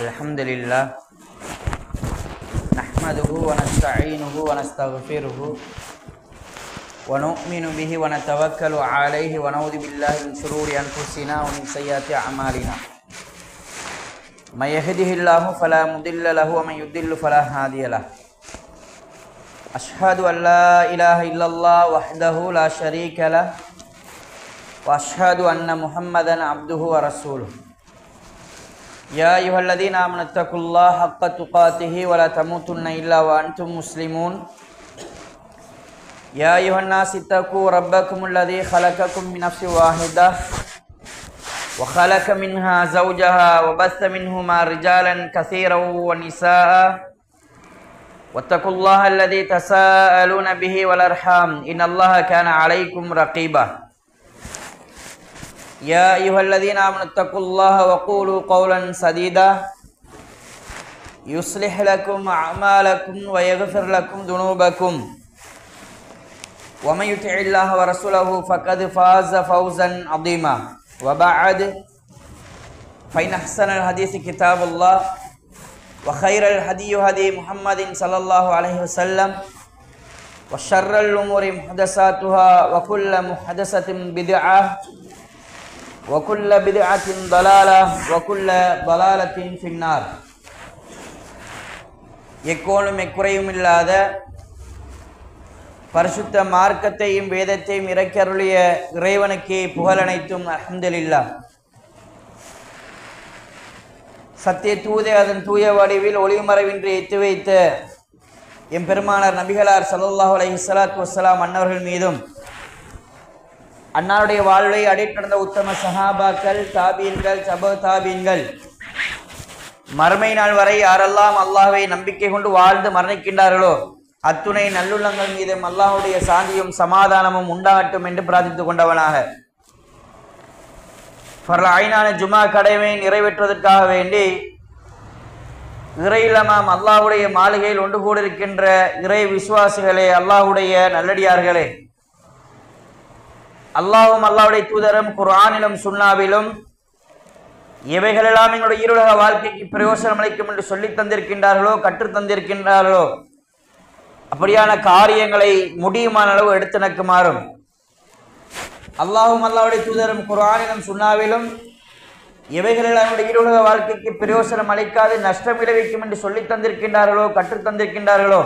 الحمد لله نحمده ونستعينه ونستغفره ونؤمن به ونتوكل عليه ونعوذ بالله من شرور أنفسنا ومن سيئات أعمالنا من يهده الله فلا مضل له ومن يضلل فلا هادي له أشهد أن لا إله إلا الله وحده لا شريك له وأشهد أن محمدا عبده ورسوله يا أيها الذين آمنوا اتقوا الله حق تقاته ولا تموتن إلا وأنتم مسلمون يا أيها الناس اتقوا ربكم الذي خلقكم من نفس واحدة وخلق منها زوجها وبث منهما رجالا كثيرا ونساء واتقوا الله الذي تساءلون به والأرحام إن الله كان عليكم رقيبا يا أيها الذين آمنوا اتقوا الله وقولوا قولا سديدا يصلح لكم أعمالكم ويغفر لكم ذنوبكم ومن يطع الله ورسوله فقد فاز فوزا عظيما وبعد فإن أحسن الحديث كتاب الله وخير الهدي هدي محمد صلى الله عليه وسلم وشر الأمور محدثاتها وكل محدثة بدعة وكل بدعة ضلالة وكل ضلالة في النار. எக்கோலும் எக்குறையும் இல்லாத பரிசுத்த மார்க்கத்தையும் வேதத்தையும் இறக்கருளிய இறைவனுக்கே புகழனைத்தும் அல்ஹம்துலில்லாஹ். சத்திய தூதே அதன் தூய வடிவில் ஒளிமறைவின்றி எத்து வைத்த எம்பெருமானார் நபிகளார் ஸல்லல்லாஹு அலைஹி ஸலாத்து வஸ்ஸலாம் அன்னவர்கள் மீதும் அன்னாருடைய வாழ்வை அடிக்கடந்த உத்தம சஹாபாக்கள் தாபீன்கள் சப தாபீன்கள் மறுமை நாள் வரை யாரெல்லாம் அல்லாஹ்வை நம்பிக்கை கொண்டு வாழ்ந்து மரணிக்கின்றார்களோ அத்துணை நல்லுள்ளங்கள் மீதும் அல்லாஹ்வுடைய சாந்தியும் சமாதானமும் உண்டாகட்டும் என்று பிரார்த்தித்துக் கொண்டவனாக ஃபர்ஐனான ஜுமா கடமை நிறைவேற்றுவதற்காக வேண்டி இறையிலமாம் அல்லாஹ்வுடைய மாளிகையில் ஒன்று கூடியிருக்கின்ற இறை விசுவாசிகளே, அல்லாஹ்வுடைய நல்லடியார்களே, அல்லாஹ்வும் அல்லாஹ்வுடைய தூதரும் குர்ஆனிலும் சுன்னாவிலும் எவைகளெல்லாம் எங்களுடைய ஈருலக வாழ்க்கைக்கு பிரயோசனம் அளிக்கும் என்று சொல்லி தந்திருக்கின்றார்களோ கற்றுத் தந்திருக்கின்றார்களோ அப்படியான காரியங்களை முடியுமான அளவு எடுத்து நக்குமாறும் அல்லாஹ்வும் அல்லாஹ்வுடைய தூதரும் குர்ஆனிலும் சுன்னாவிலும் எவைகளெல்லாம் எங்களுடைய ஈருலக வாழ்க்கைக்கு பிரயோசனம் அளிக்காது நஷ்டம் விளைவிக்கும் என்று சொல்லி தந்திருக்கின்றார்களோ கற்றுத் தந்திருக்கின்றார்களோ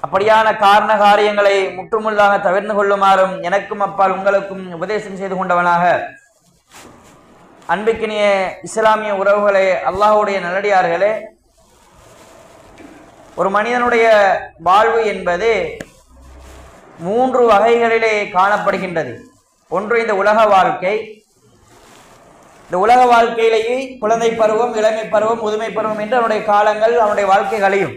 அப்படியான காரண காரியங்களை முற்றுமுள்ளாக தவிர்த்து கொள்ளுமாறும் எனக்கும் அப்பால் உங்களுக்கும் உபதேசம் செய்து கொண்டவனாக அன்பிக்கினிய இஸ்லாமிய உறவுகளே, அல்லாஹ்வுடைய நல்லடியார்களே, ஒரு மனிதனுடைய வாழ்வு என்பது 3 வகைகளிலே காணப்படுகின்றது. ஒன்று இந்த உலக வாழ்க்கை. இந்த உலக வாழ்க்கையிலேயே குழந்தை பருவம், இளமை பருவம், முதுமை பருவம் என்று அவனுடைய காலங்கள் அவனுடைய வாழ்க்கைகளையும்,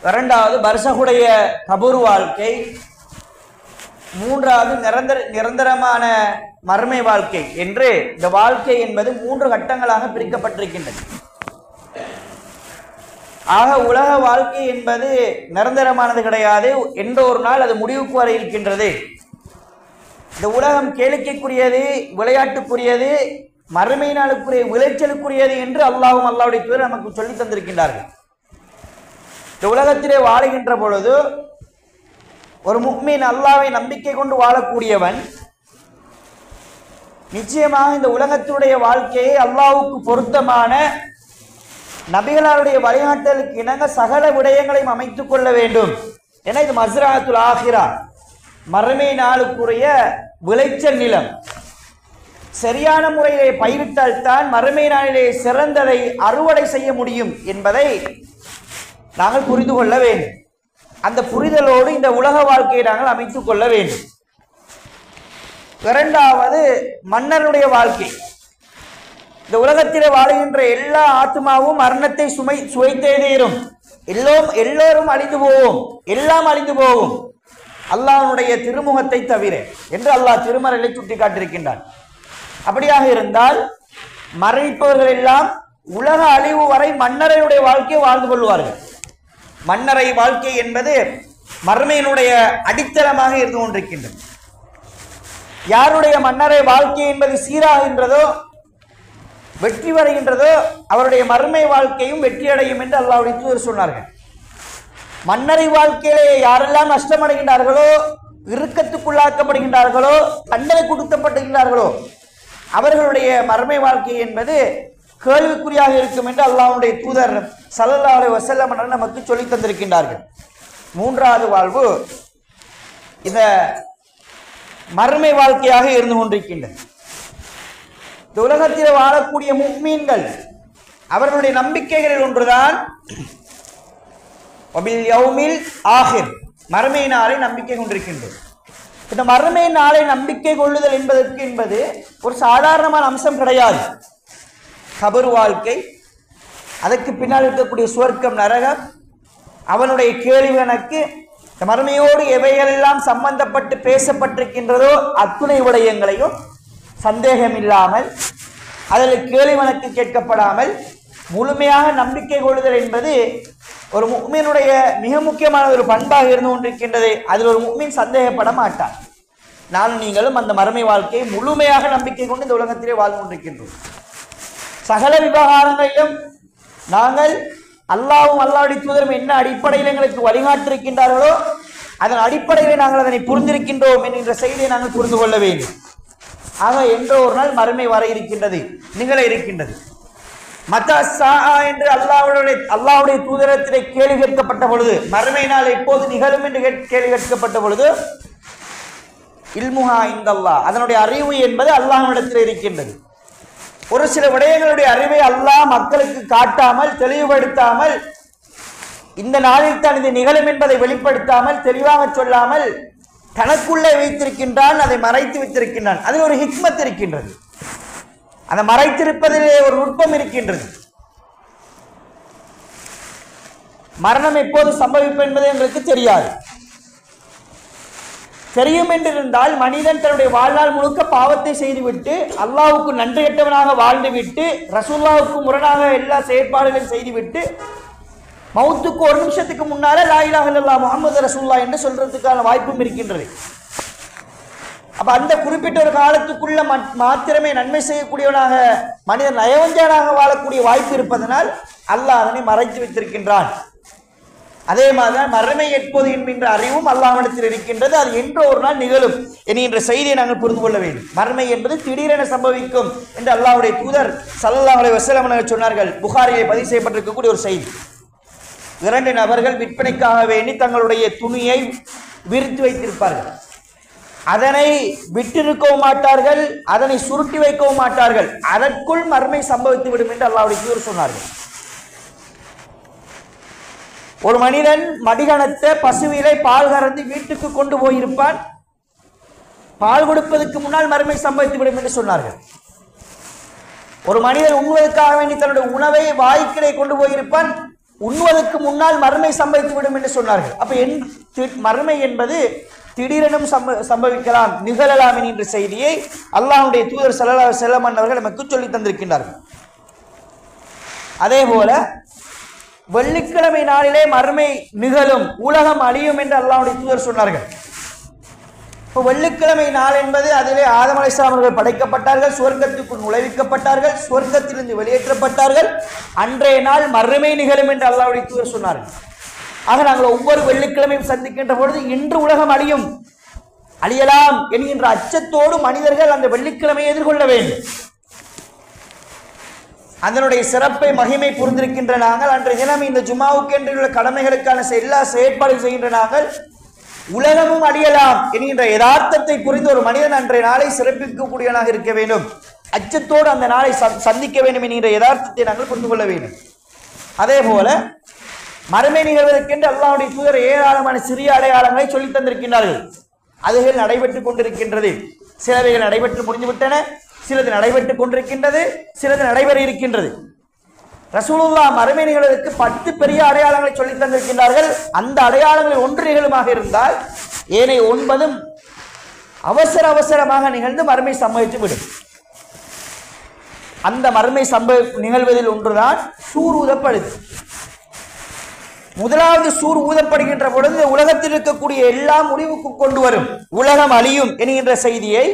இரண்டாவது பர்சகுடைய கபூர் வாழ்க்கை, மூன்றாவது நிரந்தரமான மறுமை வாழ்க்கை என்று இந்த வாழ்க்கை என்பது 3 கட்டங்களாக பிரிக்கப்பட்டிருக்கின்றது. ஆக உலக வாழ்க்கை என்பது நிரந்தரமானது கிடையாது. என்ற ஒரு நாள் அது முடிவுக்கு வர இருக்கின்றது. இந்த உலகம் கேளிக்கைக்குரியது, விளையாட்டுக்குரியது, மறுமை நாளுக்குரிய விளைச்சலுக்குரியது என்று அல்லாஹ்வும் அல்லாஹ்வுடைய தூதர் நமக்கு சொல்லி தந்திருக்கின்றார்கள். இந்த உலகத்திலே வாழுகின்ற பொழுது ஒரு முஃமின் அல்லாஹ்வை நம்பிக்கை கொண்டு வாழக்கூடியவன் நிச்சயமாக இந்த உலகத்துடைய வாழ்க்கையை அல்லாஹ்வுக்கு பொருத்தமான நபிகளாருடைய வழிகாட்டலுக்கு இணங்க சகல விடயங்களையும் அமைத்துக் கொள்ள வேண்டும். ஏன்னா இது மஸ்ரஅத்துல் ஆஹிரா, மறுமை நாளுக்குரிய விளைச்சல் நிலம். சரியான முறையிலே பயிரிட்டால் தான் மறுமை நாளிலே சிறந்ததை அறுவடை செய்ய முடியும் என்பதை நாங்கள் புரிந்து கொள்ள வேண்டும். அந்த புரிதலோடு இந்த உலக வாழ்க்கையை நாங்கள் அமைத்துக் கொள்ள வேண்டும். இரண்டாவது மன்னருடைய வாழ்க்கை. இந்த உலகத்திலே வாழுகின்ற எல்லா ஆத்மாவும் மரணத்தை சுவைத்தே தீரும். எல்லோரும் அழிந்து போவோம், எல்லாம் அழிந்து போவோம், அல்லாஹ்வுடைய திருமுகத்தை தவிர என்று அல்லாஹ் திருமறையிலே சுட்டி காட்டியிருக்கின்றான். அப்படியாக இருந்தால் மரணிப்பவர்கள் எல்லாம் உலக அழிவு வரை மன்னரையுடைய வாழ்க்கையை வாழ்ந்து கொள்வார்கள். மன்னரை வாழ்க்கை என்பது மறுமையினுடைய அடித்தளமாக இருந்து கொண்டிருக்கின்றது. யாருடைய மன்னரை வாழ்க்கை என்பது சீராகின்றதோ வெற்றி வருகின்றதோ அவருடைய மறுமை வாழ்க்கையும் வெற்றி அடையும் என்று அல்லாஹ்வுடைய தூதர் சொன்னார்கள். மன்னரை வாழ்க்கையிலே யாரெல்லாம் நஷ்டமடைகின்றார்களோ, இறுக்கத்துக்குள்ளாக்கப்படுகின்றார்களோ, தண்டனை கொடுக்கப்படுகின்றார்களோ அவர்களுடைய மறுமை வாழ்க்கை என்பது கேள்விக்குறியாக இருக்கும் என்று அல்லாஹ்வுடைய தூதர் ஸல்லல்லாஹு அலைஹி வஸல்லம் நமக்கு சொல்லி தந்திருக்கின்றார்கள். மூன்றாவது வாழ்வு இந்த மறுமை வாழ்க்கையாக இருந்து கொண்டிருக்கின்றது. இந்த உலகத்தில் வாழக்கூடிய முஃமின்கள் அவர்களுடைய நம்பிக்கைகளில் ஒன்றுதான் வபில் யௌமில் ஆஹிர், மறுமை நாளை நம்பிக்கை கொண்டிருக்கின்றது. இந்த மறுமை நாளை நம்பிக்கை கொள்ளுதல் என்பது ஒரு சாதாரணமான அம்சம் கிடையாது. கபர் வாழ்க்கை, அதற்கு பின்னால் இருக்கக்கூடிய சுவர்க்கம் நரகம், அவனுடைய கேள்வி கணக்கு, மறுமையோடு எவைகளெல்லாம் சம்பந்தப்பட்டு பேசப்பட்டிருக்கின்றதோ அத்துணை விடயங்களையும் சந்தேகம் இல்லாமல், அதில் கேள்வி கணக்கு கேட்கப்படாமல் முழுமையாக நம்பிக்கை கொள்ளுதல் என்பது ஒரு முஃமினுடைய மிக முக்கியமான ஒரு பண்பாக இருந்து கொண்டிருக்கின்றது. அதில் ஒரு முஃமின் சந்தேகப்பட மாட்டார். நானும் நீங்களும் அந்த மறுமை வாழ்க்கையை முழுமையாக நம்பிக்கை கொண்டு இந்த உலகத்திலே வாழ்ந்து கொண்டிருக்கின்றோம். சகல விவகாரங்களிலும் நாங்கள் அல்லாஹ்வும் அல்லாஹ்வுடைய தூதரும் என்ன அடிப்படையில் எங்களுக்கு வழிகாட்டிருக்கின்றார்களோ அதன் அடிப்படையில் நாங்கள் அதனை புரிந்திருக்கின்றோம் என்கின்ற செய்தியை நாங்கள் புரிந்து கொள்ள வேண்டும். ஆக என்றோ ஒரு நாள் மறுமை வர இருக்கின்றது, நிகழ இருக்கின்றது. மத்தா ஸாஆ என்று அல்லாஹ்வுடைய தூதரத்திலே கேள்வி கேட்கப்பட்ட பொழுது, மறுமை நாள் எப்போது நிகழும் என்று கேள்வி கேட்கப்பட்ட பொழுது, இல்முஹா இந்தல்லாஹ், அதனுடைய அறிவு என்பது அல்லாஹ்விடத்தில் இருக்கின்றது. ஒரு சில விடயங்களுடைய அறிவை அல்லாஹ் மக்களுக்கு காட்டாமல், தெளிவுபடுத்தாமல், இந்த நாளில் தான் இது நிகழும் என்பதை வெளிப்படுத்தாமல், தெளிவாக சொல்லாமல் தனக்குள்ளே வைத்திருக்கின்றான், அதை மறைத்து வைத்திருக்கின்றான். அதில் ஒரு ஹிக்மத் இருக்கின்றது. அந்த மறைத்திருப்பதிலே ஒரு நுட்பம் இருக்கின்றது. மரணம் எப்போது சம்பவிக்கும் என்பது எங்களுக்கு தெரியாது. தெரியும் என்றிருந்தால் மனிதன் தன்னுடைய வாழ்நாள் முழுக்க பாவத்தை செய்துவிட்டு, அல்லாஹ்வுக்கு நன்றி கெட்டவனாக வாழ்ந்துவிட்டு, ரசூலுல்லாஹ்வுக்கு முரணாக எல்லா செயற்பாடுகளையும் செய்துவிட்டு, மௌத்துக்கு ஒரு நிமிஷத்துக்கு முன்னாலே லா இலாஹ இல்லல்லாஹ் முஹம்மது ரசூலுல்லாஹ் என்று சொல்றதுக்கான வாய்ப்பும் இருக்கின்றது. அப்ப அந்த குறிப்பிட்ட ஒரு காலத்துக்குள்ள மாத்திரமே நன்மை செய்யக்கூடியவனாக மனிதன் நயவஞ்சனாக வாழக்கூடிய வாய்ப்பு இருப்பதனால் அல்லாஹ் அதனை மறைத்து வைத்திருக்கின்றான். அதே மாதிரி மறுமை எப்போது என்கின்ற அறிவும் அல்லாஹ்விடத்தில் இருக்கின்றது. அது என்றோ ஒரு நாள் நிகழும் என்கின்ற செய்தியை நாங்கள் புரிந்து கொள்ள வேண்டும். மறுமை என்பது திடீரென சம்பவிக்கும் என்று அல்லாஹ்வுடைய தூதர் ஸல்லல்லாஹு அலைஹி வஸல்லம் சொன்னார்கள். புகாரிலே பதிவு செய்யப்பட்டிருக்கக்கூடிய ஒரு செய்தி. 2 நபர்கள் விற்பனைக்காக வேண்டி தங்களுடைய துணியை விரித்து வைத்திருப்பார்கள். அதனை விட்டிருக்கவும் மாட்டார்கள், அதனை சுருட்டி வைக்கவும் மாட்டார்கள். அதற்குள் மறுமை சம்பவித்து விடும் என்று அல்லாஹ்வுடைய தூதர் சொன்னார்கள். ஒரு மனிதன் மடிகணத்தை பசுவிலை பால் கறந்து வீட்டுக்கு கொண்டு போயிருப்பான். பால் கொடுப்பதற்கு முன்னால் மறுமை சம்பவித்து விடும் என்று சொன்னார்கள். ஒரு மனிதன் உண்ணுவதற்காக வேண்டி தன்னுடைய உணவை வாய்க்கிலே கொண்டு போயிருப்பான். உண்ணுவதற்கு முன்னால் மறுமை சம்பவித்து விடும் என்று சொன்னார்கள். அப்ப மறுமை என்பது திடீரெனும் சம்பவிக்கலாம், நிகழலாம் என்கின்ற செய்தியை அல்லாஹ்வுடைய தூதர் ஸல்லல்லாஹு அலைஹி வஸல்லம் அவர்கள் நமக்கு சொல்லி தந்திருக்கின்றார்கள். அதே போல வெள்ளிக்கிழமை நாளிலே மறுமை நிகழும், உலகம் அழியும் என்று அல்லாஹ்வுடைய தூதர் சொன்னார்கள். இப்போ வெள்ளிக்கிழமை நாள் என்பது அதிலே ஆதம் அலைஹிஸ்ஸலாம் அவர்கள் படைக்கப்பட்டார்கள், சுவர்க்கத்துக்குள் நுழைவிக்கப்பட்டார்கள், சுவர்க்கத்திலிருந்து வெளியேற்றப்பட்டார்கள். அன்றைய நாள் மறுமை நிகழும் என்று அல்லாஹ்வுடைய தூதர் சொன்னார்கள். ஆக நாங்கள் ஒவ்வொரு வெள்ளிக்கிழமையும் சந்திக்கின்ற பொழுது இன்று உலகம் அழியலாம் என்கின்ற அச்சத்தோடு மனிதர்கள் அந்த வெள்ளிக்கிழமையை எதிர்கொள்ள வேண்டும். அதனுடைய சிறப்பை மகிமை புரிந்திருக்கின்ற நாங்கள் அன்றைய தினம் இந்த ஜுமாவுக்கு என்று உள்ள கடமைகளுக்கான எல்லா செயற்பாடுகள் செய்கின்ற நாங்கள் உலகமும் அழியலாம் என்கின்ற யதார்த்தத்தை புரிந்து ஒரு மனிதன் அன்றைய நாளை சிறப்பிக்கக்கூடியவனாக இருக்க வேண்டும். அச்சத்தோடு அந்த நாளை சந்திக்க வேண்டும் என்கின்ற யதார்த்தத்தை நாங்கள் புரிந்து கொள்ள வேண்டும். அதே போல மறுமை நிகழ்வதற்கென்று அல்லாஹ்வுடைய தூதர் ஏராளமான சிறிய அடையாளங்களை சொல்லி தந்திருக்கின்றார்கள். அதுகள் நடைபெற்றுக் கொண்டிருக்கின்றது. சிலவைகள் நடைபெற்று முடிந்துவிட்டன, சிலது நடைபெற்றுக் கொண்டிருக்கின்றது, சிலது நடைபெற இருக்கின்றது. ரசூலுல்லாஹ் மறுமை நிகழ்வதற்கு 10 பெரிய அடையாளங்களை சொல்லி தந்திருக்கின்றார்கள். அந்த அடையாளங்கள் ஒன்று நிகழுமாக இருந்தால் ஏனைய 9 அவசரமாக நிகழ்ந்து மறுமை சம்பவித்து விடும். அந்த மறுமை நிகழ்வதில் ஒன்றுதான் சூர் ஊதப்படுது. முதலாவது சூர் ஊதப்படுகின்ற பொழுது உலகத்தில் இருக்கக்கூடிய எல்லா முடிவுக்கு கொண்டு வரும், உலகம் அழியும் என்கின்ற செய்தியை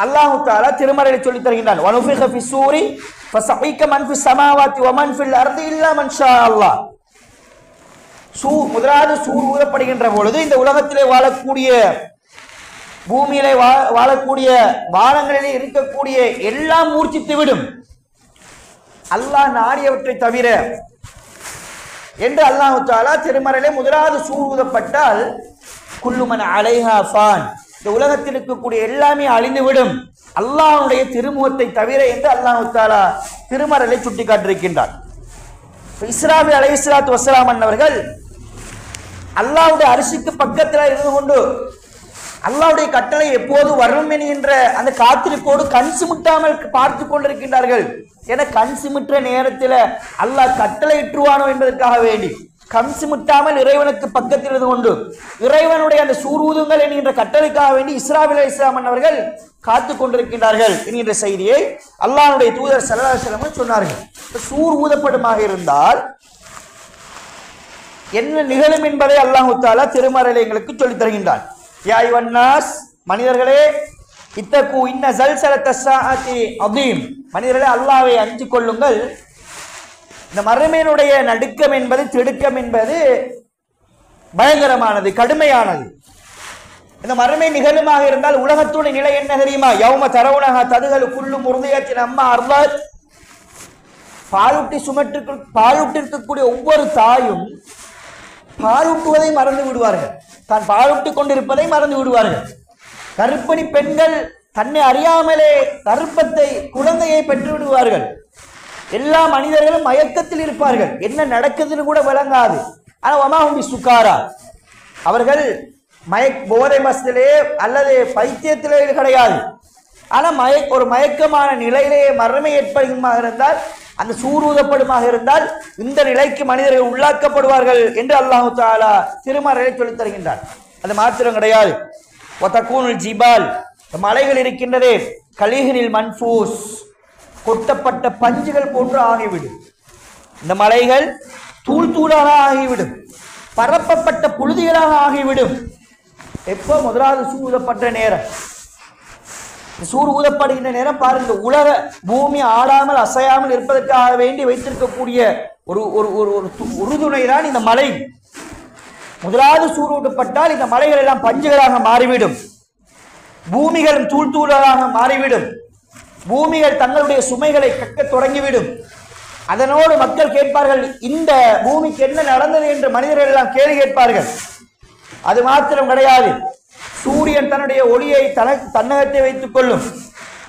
அல்லாஹு தஆலா திருமறையில் சொல்லித் தருகின்றான், வனுஃபிக ஃபிஸ்ஸூரி ஃபஸஈக மன் ஃபிஸ் ஸமாவாத்தி வ மன் ஃபில் அர்தி இல்லா மன் ஷா அல்லாஹ். முதலாவது சூர் ஊதப்படுகின்ற பொழுது இந்த உலகத்திலே வாழக்கூடிய, பூமியிலே வாழக்கூடிய, வானங்களிலே இருக்கக்கூடிய எல்லாம் மூர்ச்சித்து விடும், அல்லாஹ் நாடியவற்றை தவிர என்று அல்லாஹு தஆலா திருமறையிலே முதலாவது சூர் ஊதப்பட்டால் குல்லு மன் அலைஹா ஃபான், இந்த உலகத்தில் இருக்கக்கூடிய எல்லாமே அழிந்துவிடும் அல்லாஹ்வுடைய திருமுகத்தை தவிர என்று அல்லாஹு தஆலா திருமறையிலே சுட்டி காட்டியிருக்கின்றார். இஸ்ராஃபீல் அலைஹிஸ்ஸலாத்து வஸ்ஸலாம் அன்னவர்கள் அல்லாஹ்வுடைய அரிசிக்கு பக்கத்தில் இருந்து கொண்டு அல்லாஹ்வுடைய கட்டளை எப்போது வரும் என்கின்ற அந்த காத்திருப்போடு கண் சிமிட்டாமல் பார்த்து கொண்டிருக்கின்றார்கள். என கண் சிமிட்ட நேரத்தில் அல்லாஹ் கட்டளை இட்டுவானோ என்பதற்காக வேண்டி கண் சிமிட்டாமல் இறைவனுக்கு பக்கத்தில் இருந்து கொண்டு இறைவனுடைய அந்த சூரூதுங்கள் என்கின்ற கட்டளைக்காக வேண்டி இஸ்ராஃபீல் அலைஹிஸ்ஸலாம் அவர்கள் காத்து கொண்டிருக்கின்றார்கள் என்கின்ற செய்தியை அல்லாஹ்வுடைய தூதர் ஸல்லல்லாஹு அலைஹி வஸல்லம் சொன்னார்கள். சூர் ஊதப்படுமாக இருந்தால் என்ன நிகழும் என்பதை அல்லாஹு தஆலா திருமறையிலே எங்களுக்கு சொல்லித் தருகின்றார். யா அய்யுஹன் நாஸ், மனிதர்களே, இத்தகு இன்ன ஸல்ஸலத்த ஸாஅத்தி அதீம், மனிதர்களே அல்லாஹ்வை அஞ்சிக் கொள்ளுங்கள். இந்த மறுமையினுடைய நடுக்கம் என்பது, திடுக்கம் என்பது பயங்கரமானது, கடுமையானது. இந்த மறுமை நிகழுமாக இருந்தால் உலகத்துடைய நிலை என்ன தெரியுமா? யௌம தரவுனஹா ததுகலு குல்லு முர்தியத்தின் அம்மா அர்லத், பாலூட்டிருக்கக்கூடிய ஒவ்வொரு தாயும் பாலூட்டுவதை மறந்து விடுவார்கள், தான் பாலூட்டிக் கொண்டிருப்பதை மறந்து விடுவார்கள். கர்ப்பிணி பெண்கள் தன்னை அறியாமலே கர்ப்பத்தை, குழந்தையை பெற்று விடுவார்கள். எல்லா மனிதர்களும் மயக்கத்தில் இருப்பார்கள், என்ன நடக்குதுன்னு கூட விளங்காது. ஆனால் வமாஹும் பிசுகாரா, அவர்கள் போதை மஸ்திலே அல்லது பைத்தியத்திலே கிடையாது. ஆனால் ஒரு மயக்கமான நிலையிலே மரணம் ஏற்படுமாக இருந்தால், அந்த சூரூதப்படுமாக இருந்தால் இந்த நிலைக்கு மனிதர்கள் உள்ளாக்கப்படுவார்கள் என்று அல்லாஹு தஆலா திருமறையிலே சொல்லித் தருகின்றார். அது மாத்திரம் கிடையாது. வதகூனுல் ஜிபால், மலைகள் இருக்கின்றதே, கலீஹினில் மன்ஃபூஸ், கொட்டப்பட்ட பஞ்சுகள் போன்று ஆகிவிடும். இந்த மலைகள் தூள் தூளாக ஆகிவிடும், பரப்பப்பட்ட புழுதிகளாக ஆகிவிடும். எப்போ? முதலாவது சூர் ஊதப்பட்ட நேரம். சூர் ஊதப்படுகின்ற நேரம் பாருங்க, உலக பூமி ஆடாமல் அசையாமல் இருப்பதற்காக வேண்டி வைத்திருக்கக்கூடிய ஒரு உறுதுணை தான் இந்த மலை. முதலாவது சூர் ஊதப்பட்டால் இந்த மலைகள் எல்லாம் பஞ்சுகளாக மாறிவிடும், பூமிகளும் தூள் தூளாக மாறிவிடும், பூமிகள் தங்களுடைய சுமைகளை கக்க தொடங்கிவிடும். அதனோடு மக்கள் கேட்பார்கள், இந்த பூமிக்கு என்ன நடந்தது என்று மனிதர்கள் எல்லாம் கேள்வி கேட்பார்கள். அது மாத்திரம் கிடையாது, சூரியன் தன்னுடைய ஒளியை தன்னகத்தை வைத்துக் கொள்ளும்,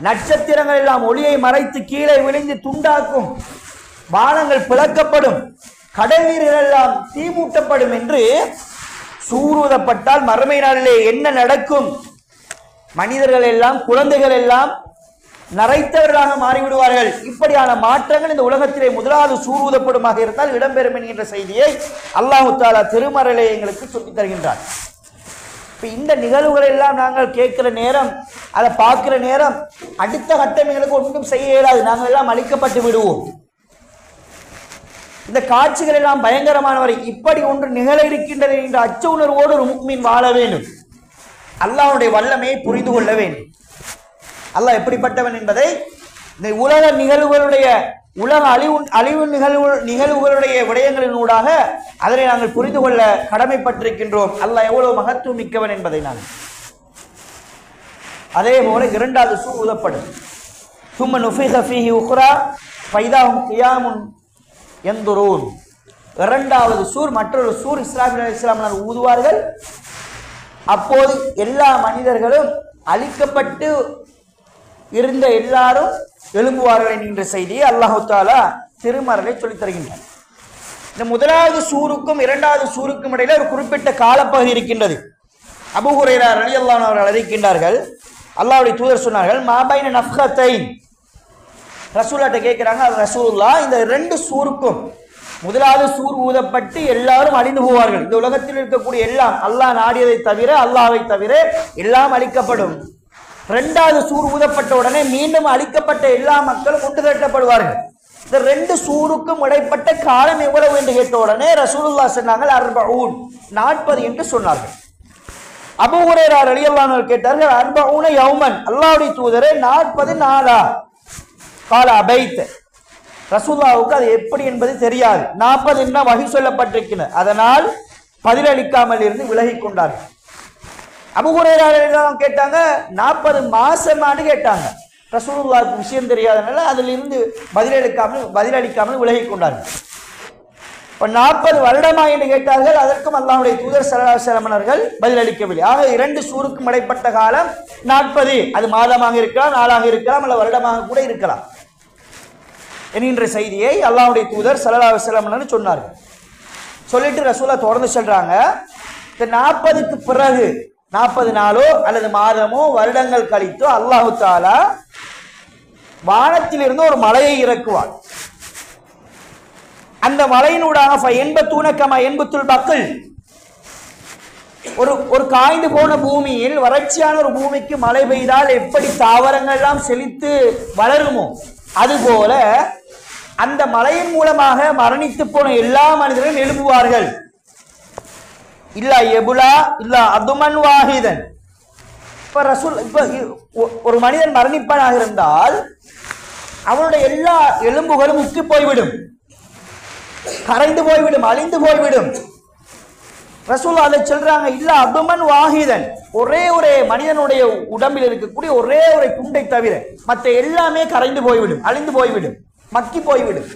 நட்சத்திரங்கள் எல்லாம் ஒளியை மறைத்து கீழே விழுந்து துண்டாக்கும், வானங்கள் பிளக்கப்படும், கடல் நீர்கள் எல்லாம் தீமூட்டப்படும் என்று சூரூதப்பட்டால் மறுமை நாளிலே என்ன நடக்கும்? மனிதர்கள் எல்லாம், குழந்தைகள் எல்லாம் நரைத்தவர்களாக மாறிவிடுவார்கள். இப்படியான மாற்றங்கள் இந்த உலகத்திலே முதலாவது சூரூதப்படுமாக இருந்தால் இடம்பெறும் என்கின்ற செய்தியை அல்லாஹு தஆலா திருமறையிலே எங்களுக்கு சொல்லித் தருகின்றார். இந்த நிகழ்வுகள் எல்லாம் நாங்கள் கேட்கிற நேரம், அதை பார்க்கிற நேரம், அடுத்த கட்டம் எங்களுக்கு ஒன்றும் செய்ய இயலாது, நாங்கள் எல்லாம் அழிக்கப்பட்டு விடுவோம். இந்த காட்சிகள் எல்லாம் பயங்கரமானவரை, இப்படி ஒன்று நிகழ இருக்கின்றது என்ற அச்ச உணர்வோடு ஒரு முஃமின் வாழ வேண்டும். அல்லாஹ்வுடைய வல்லமையை புரிந்து கொள்ள வேண்டும். அல்லாஹ் எப்படிப்பட்டவன் என்பதை இந்த உலக நிகழ்வுகளுடைய, உலக அழிவு நிகழ்வுகளுடைய விடயங்களினூடாக அதனை நாங்கள் புரிந்து கொள்ள கடமைப்பட்டிருக்கின்றோம். அல்லாஹ் எவ்வளவு மகத்துவம் மிக்கவன் என்பதை நாங்கள். அதே போல இரண்டாவது சூர் ஊதப்படும். சும்ம நுஃபிக ஃபீஹி உக்ரா ஃபைதாஹும் கியாமுன் யன்துரூன். இரண்டாவது சூர், மற்றொரு சூர் இஸ்ராஃபீல் அலைஹிஸ்ஸலாம் ஊதுவார்கள். அப்போது எல்லா மனிதர்களும் அழிக்கப்பட்டு இருந்த எல்லாரும் எழும்புவார்கள் என்கின்ற செய்தியை அல்லாஹு தஆலா திருமறையிலே சொல்லித் தருகின்றார். இந்த முதலாவது சூருக்கும் இரண்டாவது சூருக்கும் இடையில ஒரு குறிப்பிட்ட காலப்பகுதி இருக்கின்றது. அபூ ஹுரைரா ரலியல்லாஹு அன்ஹு அவர்கள் அறிவிக்கின்றார்கள், அல்லாஹ்வுடைய தூதர் சொன்னார்கள், மாபைன நஃப்கத்தைன், ரசூலுல்லாஹ்ட்ட கேட்கிறாங்க, ரசூலுல்லாஹ், இந்த ரெண்டு சூருக்கும், முதலாவது சூர் ஊதப்பட்டு எல்லாரும் அழிந்து போவார்கள், இந்த உலகத்தில் இருக்கக்கூடிய எல்லாம் அல்லாஹ் நாடியதை தவிர, அல்லாஹ்வை தவிர எல்லாம் அழிக்கப்படும். இரண்டாவது சூர் ஊதப்பட்ட உடனே மீண்டும் அழிக்கப்பட்ட எல்லா மக்களும் கொண்டு திரட்டப்படுவார்கள். இந்த ரெண்டு சூருக்கும் இடைப்பட்ட காலம் எவ்வளவு என்று கேட்ட உடனே ரசூலுல்லாஹ் சொன்னார்கள் 40 என்று சொன்னார்கள். அபூ ஹுரைரா ரலியல்லாஹு அன்ஹு கேட்டார்கள், 40 யௌமன், அல்லாஹ்வுடைய தூதரே 40 நாளா? கால அபைத், ரசூலுல்லாஹ்வுக்கு அது எப்படி என்பது தெரியாது. 40 என்ன வஹி சொல்லப்பட்டிருக்கிறது, அதனால் பதிலளிக்காமல் இருந்து விலகி கொண்டார்கள். அபூ ஹுரைரா ரலியல்லாஹு அன்ஹு கேட்டாங்க, 40 மாசமானு கேட்டாங்க. ரசூலுல்லாஹ்வுக்கு விஷயம் தெரியாதனால அதிலிருந்து பதிலளிக்காமல் விலகி கொண்டார்கள். 40 வருடமா என்று கேட்டார்கள். அதற்கும் அல்லாஹ்வுடைய தூதர் ஸல்லல்லாஹு அலைஹி வஸல்லம் அவர்கள் பதிலளிக்கவில்லை. ஆக 2 சூருக்கும் இடைப்பட்ட காலம் 40. அது மாதமாக இருக்கலாம், நாளாக இருக்கலாம், அல்ல வருடமாக கூட இருக்கலாம் என்கின்ற செய்தியை அல்லாஹ்வுடைய தூதர் ஸல்லல்லாஹு அலைஹி வஸல்லம் அவர்கள் சொன்னார்கள். சொல்லிட்டு ரசூலா தொடர்ந்து சொல்றாங்க, இந்த 40க்கு பிறகு 40 நாளோ அல்லது மாதமோ வருடங்கள் கழித்தோ அல்லாஹு தஆலா வானத்திலிருந்து ஒரு மலையை இறக்குவார். அந்த மலையினூடாக ஒரு காய்ந்து போன பூமியில் வறட்சியான ஒரு பூமிக்கு மழை பெய்தால் எப்படி தாவரங்கள் எல்லாம் செழித்து வளருமோ அதுபோல அந்த மலையின் மூலமாக மரணித்து போன எல்லா மனிதர்களும் எழுப்புவார்கள். இல்லா எபுலா இல்லா அதுமன் வாஹிதன். ஒரு மனிதன் மரணிப்பனாக இருந்தால் அவனுடைய எல்லா எலும்புகளும் முக்கி போய்விடும், கரைந்து போய்விடும், அழிந்து போய்விடும். ரசூலுல்லாஹ் அதை சொல்றாங்க, இல்ல அதுமன் வாஹிதன், ஒரே மனிதனுடைய உடம்பில் இருக்கக்கூடிய ஒரே துண்டை தவிர மற்ற எல்லாமே கரைந்து போய்விடும், அழிந்து போய்விடும், மக்கி போய்விடும்.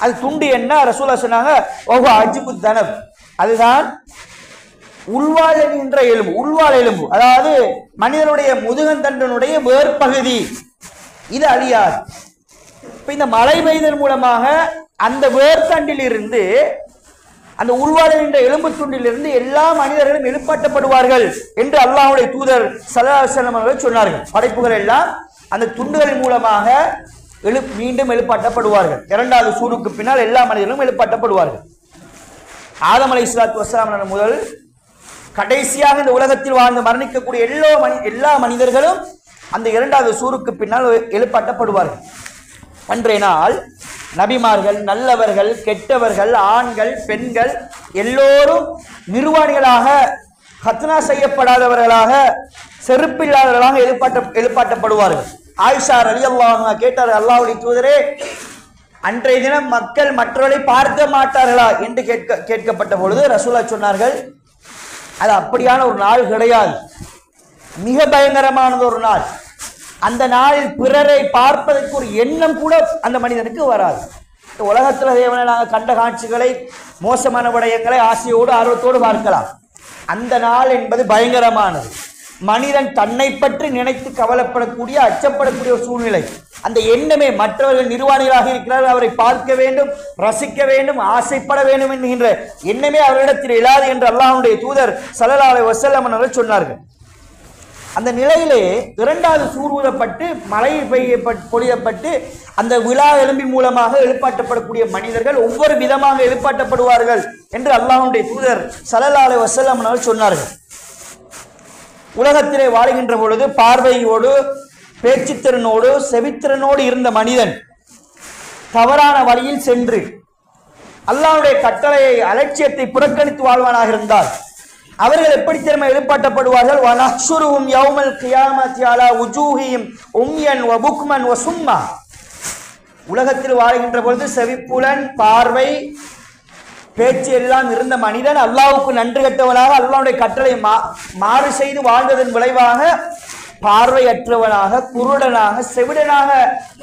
அது துண்டு என்ன? ரசூலுல்லாஹ் சொன்னாங்க, ஓஹோ அஜிபு தனப், அதுதான் உள்வாள் என்கின்ற எலும்பு. உள்வாள் எலும்பு அதாவது மனிதனுடைய முதுகந்தண்டனுடைய வேர்பகுதி, இது அழியாது. இப்ப இந்த மழை பெய்தல் மூலமாக அந்த வேர்த்தண்டில் இருந்து அந்த உள்வாள் என்ற எலும்பு துண்டிலிருந்து எல்லா மனிதர்களும் எழுப்பாட்டப்படுவார்கள் என்று அல்லாஹ்வுடைய தூதர் ஸல்லல்லாஹு அலைஹி வஸல்லம் அவர்கள் சொன்னார்கள். படைப்புகள் எல்லாம் அந்த துண்டுகளின் மூலமாக மீண்டும் எழுப்பாட்டப்படுவார்கள். 2வது சூருக்கு பின்னால் எல்லா மனிதர்களும் எழுப்பாட்டப்படுவார்கள். ஆதம் அலைஹிஸ்ஸலாத்து வஸ்ஸலாம் முதல் கடைசியாக இந்த உலகத்தில் வாழ்ந்து மரணிக்கக்கூடிய எல்லா மனிதர்களும் அந்த 2வது சூருக்கு பின்னால் எழுப்பாட்டப்படுவார்கள். அன்றைய நாள் நபிமார்கள், நல்லவர்கள், கெட்டவர்கள், ஆண்கள், பெண்கள் எல்லோரும் நிர்வாணிகளாக, ஹத்னா செய்யப்படாதவர்களாக, செருப்பில்லாதவர்களாக எழுப்பாட்டப்படுவார்கள். ஆயிஷா ரலியல்லாஹு அன்ஹா கேட்டார், அல்லாஹ்வுடைய தூதரே, அன்றைய தினம் மக்கள் மற்றவர்களை பார்க்க மாட்டார்களா என்று கேட்கப்பட்ட பொழுது ரசூலுல்லாஹ் சொன்னார்கள், அது அப்படியான ஒரு நாள் கிடையாது, மிக பயங்கரமானது ஒரு நாள். அந்த நாளில் பிறரை பார்ப்பதற்கு ஒரு எண்ணம் கூட அந்த மனிதனுக்கு வராது. உலகத்தில் தேவனை நாங்கள் கண்ட காட்சிகளை, மோசமான விடயங்களை ஆசையோடு ஆர்வத்தோடு பார்க்கலாம். அந்த நாள் என்பது பயங்கரமானது. மனிதன் தன்னை பற்றி நினைத்து கவலைப்படக்கூடிய, அச்சப்படக்கூடிய ஒரு சூழ்நிலை. அந்த எண்ணமே மற்றவர்கள் நிர்வாணிகளாக இருக்கிறார்கள், அவரை பார்க்க வேண்டும், ரசிக்க வேண்டும், ஆசைப்பட வேண்டும் என்கின்ற எண்ணமே அவரிடத்தில் இல்லாது என்று அல்லாஹ்வுடைய தூதர் ஸல்லல்லாஹு அலைஹி வஸல்லம் அவர்கள் சொன்னார்கள். அந்த நிலையிலே 2வது சூர் ஊதப்பட்டு மழை பொழியப்பட்டு அந்த விழா எலும்பின் மூலமாக எழுப்பாட்டப்படக்கூடிய மனிதர்கள் ஒவ்வொரு விதமாக எழுப்பாட்டப்படுவார்கள் என்று அல்லாஹ்வுடைய தூதர் ஸல்லல்லாஹு அலைஹி வஸல்லம் அவர்கள் சொன்னார்கள். உலகத்திலே வாழ்கின்ற பொழுது பார்வையோடு, பேச்சுத்திறனோடு, செவித்திறனோடு இருந்த மனிதன் தவறான வழியில் சென்று அல்லாஹ்வுடைய கட்டளையை, அலட்சியத்தை புறக்கணித்து வாழ்வானாக இருந்தால் அவர்கள் எப்படி திரும்ப எழுப்பாட்டப்படுவார்கள்? வனஹ்ஷுருஹும் யௌமல் கியாமத்தி அலா வுஜூஹிஹிம் உம்யன் வ புக்மன் வ சும்மா. உலகத்தில் வாழ்கின்ற பொழுது செவிப்புலன், பார்வை, பேச்சு எல்லாம் இருந்த மனிதன் அல்லாஹ்வுக்கு நன்றி கட்டவனாக, அல்லாஹ்வுடைய கட்டளை மாறு செய்து வாழ்ந்ததன் விளைவாக பார்வையற்றவனாக, குருடனாக, செவிடனாக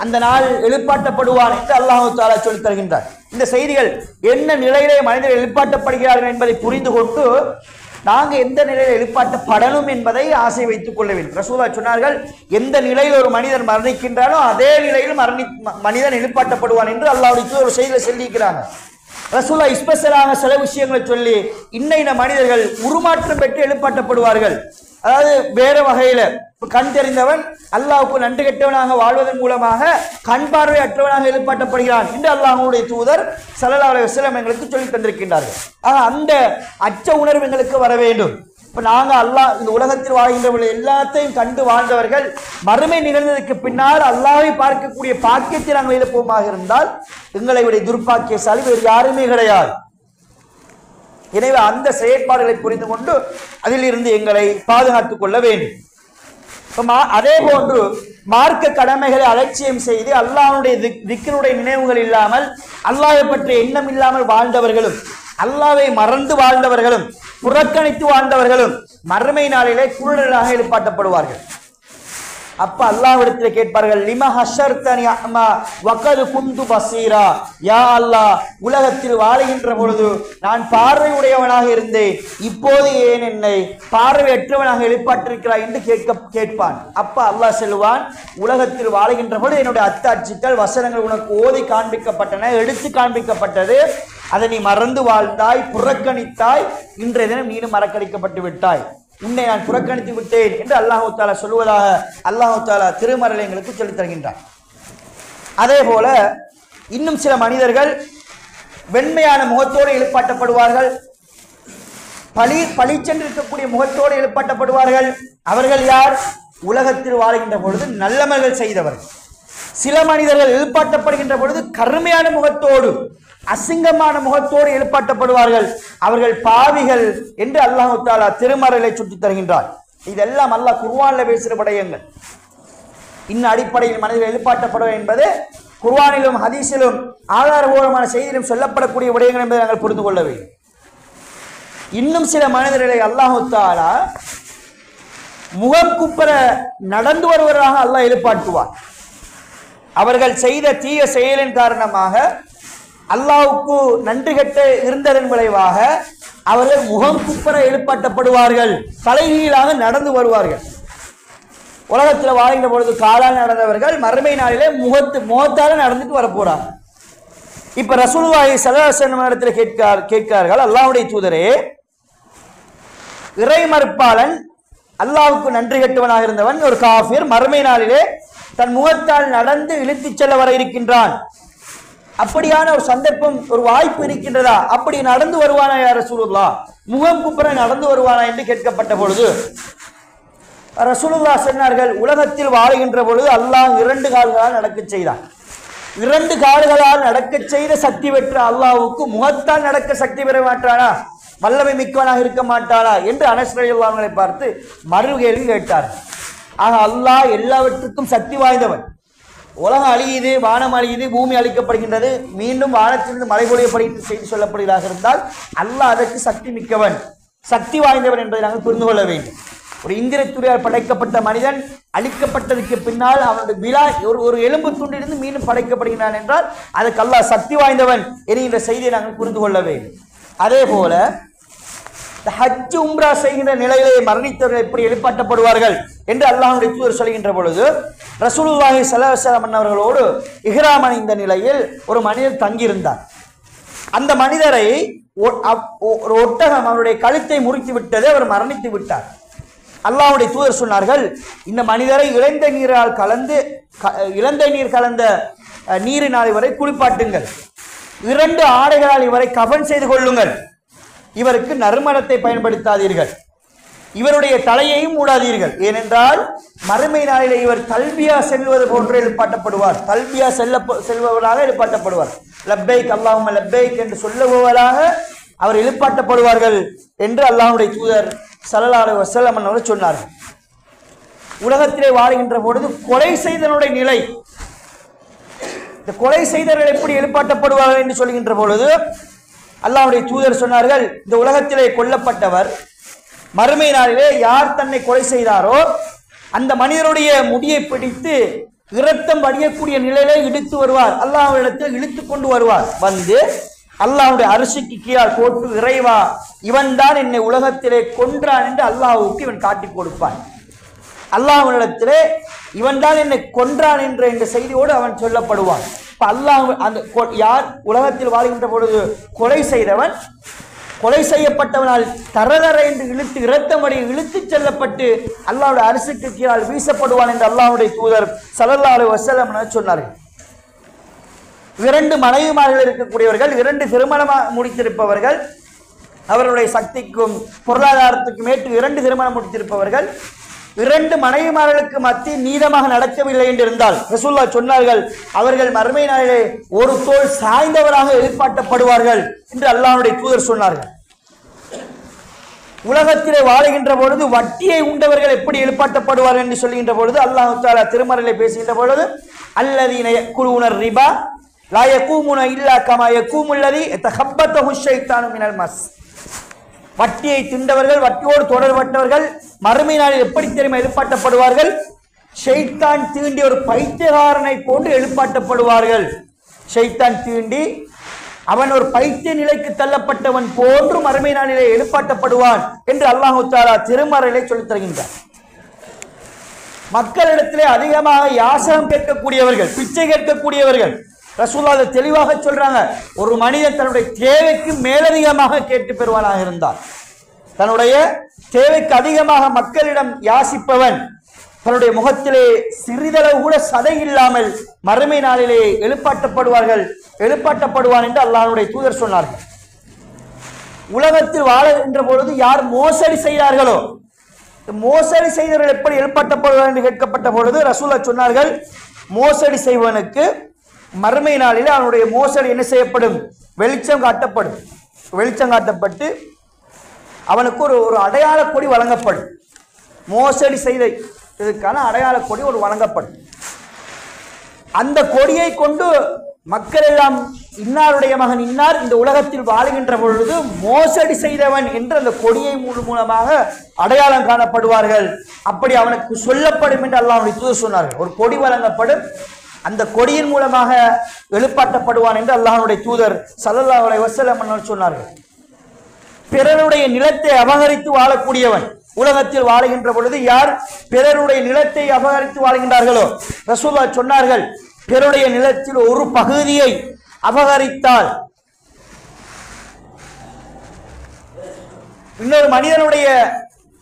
அந்த நாள் எழுப்பாட்டப்படுவான் என்று அல்லாஹ் தஆலா சொல்லித் தருகின்றார். இந்த செய்திகள் என்ன நிலையிலே மனிதர்கள் எழுப்பாட்டப்படுகிறார்கள் என்பதை புரிந்து கொண்டு நாங்கள் எந்த நிலையில் எழுப்பாட்டப்படணும் என்பதை ஆசை வைத்துக் கொள்ள வேண்டும். ரசூலுல்லாஹ் சொன்னார்கள், எந்த நிலையில் ஒரு மனிதன் மரணிக்கின்றானோ அதே நிலையில் மனிதன் எழுப்பாட்டப்படுவான் என்று அல்லாஹ்வுடைய ஒரு செய்தியை சொல்லியிருக்கிறாங்க. ரசூலுல்லாஹ் ஸ்பெஷலாக சில விஷயங்களை சொல்லி இன்ன மனிதர்கள் உருமாற்றம் பெற்று எழுப்பாட்டப்படுவார்கள். அதாவது வேற வகையில கண் தெரிந்தவன் அல்லாஹ்வுக்கு நன்றி கெட்டவனாக வாழ்வதன் மூலமாக கண் பார்வை அற்றவனாக எழுப்பாட்டப்படுகிறான் என்று அல்லாஹ்வுடைய தூதர் ஸல்லல்லாஹு அலைஹி வஸல்லம் எங்களுக்கு சொல்லி தந்திருக்கின்றார்கள். அந்த அச்ச உணர்வு எங்களுக்கு வர வேண்டும். இப்ப நாங்க இந்த உலகத்தில் வாழ்கின்றவர்கள் எல்லாத்தையும் கண்டு வாழ்ந்தவர்கள் மறுமை நிகழ்ந்ததற்கு பின்னால் அல்லாஹ்வை பார்க்கக்கூடிய பாக்கியத்தை நாங்கள் இழப்போமாக இருந்தால் எங்களை விட துர்பாக்கியசாலி வேறு யாருமே கிடையாது. எனவே அந்த செயற்பாடுகளை புரிந்து கொண்டு அதிலிருந்து எங்களை பாதுகாத்துக் கொள்ள வேண்டும். அதே போன்று மார்க்க கடமைகளை அலட்சியம் செய்து அல்லாஹ்வுடைய திக்ருடைய நினைவுகள் இல்லாமல் அல்லாஹ்வை பற்றிய எண்ணம் இல்லாமல் வாழ்ந்தவர்களும் அல்லாஹ்வை மறந்து வாழ்ந்தவர்களும் புறக்கணித்து வாழ்ந்தவர்களும் மறுமை நாளிலே குருடராக எழுப்பாட்டப்படுவார்கள். அப்ப அல்லாஹ்விடத்தில் கேட்பார்கள், லிம ஹஷர்தனி அமா வகது குந்து பசீரா, யா அல்லாஹ், உலகத்தில் வாழுகின்ற பொழுது நான் பார்வையுடையவனாக இருந்தேன், இப்போது ஏன் என்னை பார்வையற்றவனாக எழுப்பாட்டிருக்கிறாய் என்று கேட்பான். அப்ப அல்லாஹ் சொல்லுவான், உலகத்தில் வாழுகின்ற பொழுது என்னுடைய அத்தாட்சிகள் வசனங்கள் உனக்கு ஓதி காண்பிக்கப்பட்டன, எடுத்து காண்பிக்கப்பட்டது, அதை நீ மறந்து வாழ்ந்தாய், புறக்கணித்தாய், இன்றைய தினம் நீனும் மறக்கடிக்கப்பட்டு விட்டாய், உன்னை நான் புறக்கணித்து விட்டேன் என்று அல்லாஹு தாலா சொல்லுவதாக அல்லாஹு தாலா திருமறையில் எங்களுக்கு சொல்லித் தருகின்றார். அதே போல இன்னும் சில மனிதர்கள் வெண்மையான முகத்தோடு எழுப்பாட்டப்படுவார்கள், பளிச்சென்று இருக்கக்கூடிய முகத்தோடு எழுப்பாட்டப்படுவார்கள். அவர்கள் யார்? உலகத்தில் வாழ்கின்ற பொழுது நல்லமல்கள் செய்தவர்கள். சில மனிதர்கள் எழுப்பாட்டப்படுகின்ற பொழுது கருமையான முகத்தோடு அசிங்கமான முகத்தோடு எழுப்பாட்டப்படுவார்கள். அவர்கள் பாவிகள் என்று அல்லாஹு தாலா திருமறையை சுட்டித் தருகின்றார். இதெல்லாம் அல்லாஹ் குர்ஆனில் பேசுகிற விடயங்கள். இன்ன அடிப்படையில் மனிதர்கள் எழுப்பாட்டப்படுவது என்பது குர்ஆனிலும் ஹதீஸிலும் ஆதாரபூர்வமான செய்தியிலும் சொல்லப்படக்கூடிய விடயங்கள் என்பதை நாங்கள் புரிந்து கொள்ள வேண்டும். இன்னும் சில மனிதர்களை அல்லாஹு தாலா முகம் குப்புற நடந்து வருவதாக அல்லாஹ் எழுப்பாட்டுவார். அவர்கள் செய்த தீய செயலின் காரணமாக அல்லாஹ்வுக்கு நன்றி கெட்டு இருந்ததன் விளைவாக அவர்கள் முகம் குப்புற எழுப்பாட்டப்படுவார்கள், தலைகீழாக நடந்து வருவார்கள். உலகத்தில் வாழ்கின்ற பொழுது காலால் நடந்தவர்கள் மறுமை நாளிலே முகத்தால நடந்துட்டு வரப்போறாங்க. இப்ப ரசூலுல்லாஹி ஸல்லல்லாஹு அலைஹி வஸல்லம் இடத்துல கேட்கிறார்கள், அல்லாஹ்வுடைய தூதரே, இறை மறுப்பாளன் அல்லாஹ்வுக்கு நன்றி கெட்டவனாக இருந்தவன் ஒரு காஃபிர் மறுமை நாளிலே தன் முகத்தால் நடந்து இழுத்துச் செல்ல வர இருக்கின்றான், அப்படியான ஒரு சந்தர்ப்பம், ஒரு வாய்ப்பு இருக்கின்றதா? அப்படி நடந்து வருவானா யா ரசூலுல்லாஹ், முகம் குப்புற நடந்து வருவானா என்று கேட்கப்பட்ட பொழுது ரசூலுல்லாஹ் சொன்னார்கள், உலகத்தில் வாழுகின்ற பொழுது அல்லாஹ் 2 கால்களால் நடக்க செய்தான். 2 கால்களால் நடக்க செய்த சக்தி பெற்ற அல்லாஹ்வுக்கு முகத்தால் நடக்க சக்தி பெற மாட்டானா? வல்லமை மிக்கவனாக இருக்க மாட்டானா என்று அனஸ் ரலியல்லாஹு அன்ஹு பார்த்து மறு கேள்வி கேட்டார். ஆக அல்லாஹ் எல்லாவற்றுக்கும் சக்தி வாய்ந்தவன். உலகம் அழியுது, வானம் அழியுது, பூமி அழிக்கப்படுகின்றது, மீண்டும் வானத்திலிருந்து மழை பொழியப்படுகின்ற செய்தி சொல்லப்படுவதாக இருந்தால் அல்லாஹ் அதற்கு சக்தி மிக்கவன், சக்தி வாய்ந்தவன் என்பதை நாங்கள் புரிந்து கொள்ள வேண்டும். ஒரு இந்திரத்துறையால் படைக்கப்பட்ட மனிதன் அழிக்கப்பட்டதுக்கு பின்னால் அவனுடைய விழா ஒரு எலும்பு துண்டிலிருந்து மீண்டும் படைக்கப்படுகிறான் என்றால் அதுக்கு அல்லாஹ் சக்தி வாய்ந்தவன் என்கின்ற செய்தியை நாங்கள் புரிந்து கொள்ள வேண்டும். அதே போல ஹஜ் உம்ரா செய்கின்ற நிலையிலே மரணித்தவர்கள் எப்படி எழுப்பாட்டப்படுவார்கள் என்று அல்லாஹ்வுடைய தூதர் சொல்கின்ற பொழுது ரசூலுல்லாஹி ஸல்லல்லாஹு அலைஹி வஸல்லம் அவர்களோடு இஹ்ராம் அணிந்த நிலையில் ஒரு மனிதர் தங்கியிருந்தார். அந்த மனிதரை ஒரு ஒட்டகம் அவருடைய கழுத்தை முறித்து விட்டது, அவர் மரணித்து விட்டார். அல்லாஹ்வுடைய தூதர் சொன்னார்கள், இந்த மனிதரை இழந்த நீர் கலந்த நீரினால் இவரை குளிப்பாட்டுங்கள், 2 ஆடைகளால் இவரை கஃன் செய்து கொள்ளுங்கள், இவருக்கு நறுமணத்தை பயன்படுத்தாதீர்கள், இவருடைய தலையையும் மூடாதீர்கள், ஏனென்றால் மறுமை நாளிலே இவர் தல்பியா செல்வது போன்று எழுப்பாட்டப்படுவார், தல்பியா செல்பவராக எழுப்பாட்டப்படுவார், லப்பைக் அல்லாஹும்ம லப்பைக் என்று சொல்லுபவராக அவர் எழுப்பாட்டப்படுவார்கள் என்று அல்லாஹ்வுடைய தூதர் ஸல்லல்லாஹு அலைஹி வஸல்லம் அவர்கள் சொன்னார்கள். உலகத்திலே வாழ்கின்ற பொழுது கொலை செய்தவனுடைய நிலை, இந்த கொலை செய்தவர்கள் எப்படி எழுப்பாட்டப்படுவார்கள் என்று சொல்கின்ற பொழுது அல்லாஹ்வுடைய தூதர் சொன்னார்கள், இந்த உலகத்திலே கொல்லப்பட்டவர் மறுமை நாளிலே யார் தன்னை கொலை செய்தாரோ அந்த மனிதனுடைய முடியை பிடித்து இரத்தம் வடியக்கூடிய நிலையிலே இழுத்து வருவார், அல்லாஹ்விடத்தில் இழுத்து கொண்டு வருவார். வந்து அல்லாஹ்வுடைய அரிசிக்கு கீழால் போட்டு, இறைவா, இவன் தான் என்னை உலகத்திலே கொன்றான் என்று அல்லாஹ்வுக்கு இவன் காட்டி கொடுப்பான். அல்லாஹ்விடத்திலே இவன் தான் என்னை கொன்றான் என்ற இந்த செய்தியோடு அவன் சொல்லப்படுவான். இப்ப அல்லாஹ் அந்த யார் உலகத்தில் வாழ்கின்ற பொழுது கொலை செய்தவன், கொலை செய்யப்பட்டவனால் தரதர என்று இழுத்து இரத்தமடி இழுத்து செல்லப்பட்டு அல்லாஹ்வுடைய அரிசிக்கு கீழால் வீசப்படுவான் என்று அல்லாஹ்வுடைய தூதர் ஸல்லல்லாஹு அலைஹி வஸல்லம் சொன்னார்கள். 2 மனைவிமார்கள் இருக்கக்கூடியவர்கள், 2 திருமணம் முடித்திருப்பவர்கள், அவர்களுடைய சக்திக்கும் பொருளாதாரத்துக்கும் ஏற்று 2 திருமணம் முடித்திருப்பவர்கள், 2 மனைவிமார்களுக்கு மத்திய நீதமாக நடக்கவில்லை என்று இருந்தால் ரசூலுல்லாஹ் சொன்னார்கள், அவர்கள் மறுமை நாளிலே ஒரு தோள் சாய்ந்தவராக எழுப்பாட்டப்படுவார்கள் என்று அல்லாஹ்வுடைய தூதர் சொன்னார்கள். உலகத்திலே வாழுகின்ற பொழுது வட்டியை உண்டவர்கள் எப்படி எழுப்பாட்டப்படுவார்கள் என்று சொல்லுகின்ற பொழுது அல்லாஹ் தஆலா திருமறையிலே பேசுகின்ற பொழுது அல்லதீன யக்குலூன ரிபா லா யகூமுன இல்லா கமா யகூமுல்லதி யதஹப்பத்தஹு ஷைத்தானு மினல் மஸ். வட்டியை தின்றவர்கள், வட்டியோடு தொடர்பட்டவர்கள் மறுமை நாளில் எப்படி தெரியுமா எழுப்பாட்டப்படுவார்கள்? ஷைத்தான் தீண்டிய ஒரு பைத்தியக்காரனை போன்று எழுப்பாட்டப்படுவார்கள். ஷைத்தான் தீண்டி அவன் ஒரு பைத்திய நிலைக்கு தள்ளப்பட்டவன் போன்று மறுமை நாளிலே எழுப்பாட்டப்படுவான் என்று அல்லாஹ் தஆலா திருமறையிலே சொல்லித் தருகின்றார். மக்களிடத்திலே அதிகமாக யாசகம் கேட்கக்கூடியவர்கள், பிச்சை கேட்கக்கூடியவர்கள், ரசூலுல்லாஹ் அதை தெளிவாக சொல்றாங்க. ஒரு மனிதன் தன்னுடைய தேவைக்கு மேலதிகமாக கேட்டு பெறுவானாக இருந்தால், தன்னுடைய தேவைக்கு அதிகமாக மக்களிடம் யாசிப்பவன் தன்னுடைய முகத்திலே சிறிதளவு கூட சதை இல்லாமல் மறுமை நாளிலே எழுப்பாட்டப்படுவான் என்று அல்லாஹ்வுடைய தூதர் சொன்னார்கள். உலகத்தில் வாழுகின்ற பொழுது யார் மோசடி செய்தார்களோ, மோசடி செய்தவர்கள் எப்படி எழுப்பாட்டப்படுவார் என்று கேட்கப்பட்ட பொழுது ரசூலுல்லாஹ் சொன்னார்கள், மோசடி செய்வனுக்கு மறுமை நாளிலே அவனுடைய மோசடி என்ன செய்யப்படும்? வெளிச்சம் காட்டப்படும். வெளிச்சம் காட்டப்பட்டு அவனுக்கு ஒரு அடையாள கொடி வழங்கப்படும். மோசடி செய்த இதுக்கான அடையாள கொடி ஒரு வழங்கப்படும். அந்த கொடியை கொண்டு மக்கள் எல்லாம் இன்னாருடைய மகன் இன்னார் இந்த உலகத்தில் வாழுகின்ற பொழுது மோசடி செய்தவன் என்று அந்த கொடியை மூலமாக அடையாளம் காணப்படுவார்கள். அப்படி அவனுக்கு சொல்லப்படும் என்று அல்லாஹ்வுடைய தூதர் சொன்னார்கள். ஒரு கொடி வழங்கப்படும், அந்த கொடியின் மூலமாக எழுப்பாட்டப்படுவான் என்று அல்லாஹ்வுடைய தூதர் ஸல்லல்லாஹு அலைஹி வஸல்லம் சொன்னார்கள். பிறருடைய நிலத்தை அபகரித்து வாழக்கூடியவன் உலகத்தில் வாழுகின்ற பொழுது யார் பிறருடைய நிலத்தை அபகரித்து வாழ்கின்றார்களோ, ரசூலுல்லாஹ் சொன்னார்கள், பிறருடைய நிலத்தில் ஒரு பகுதியை அபகரித்தால் இன்னொரு மனிதனுடைய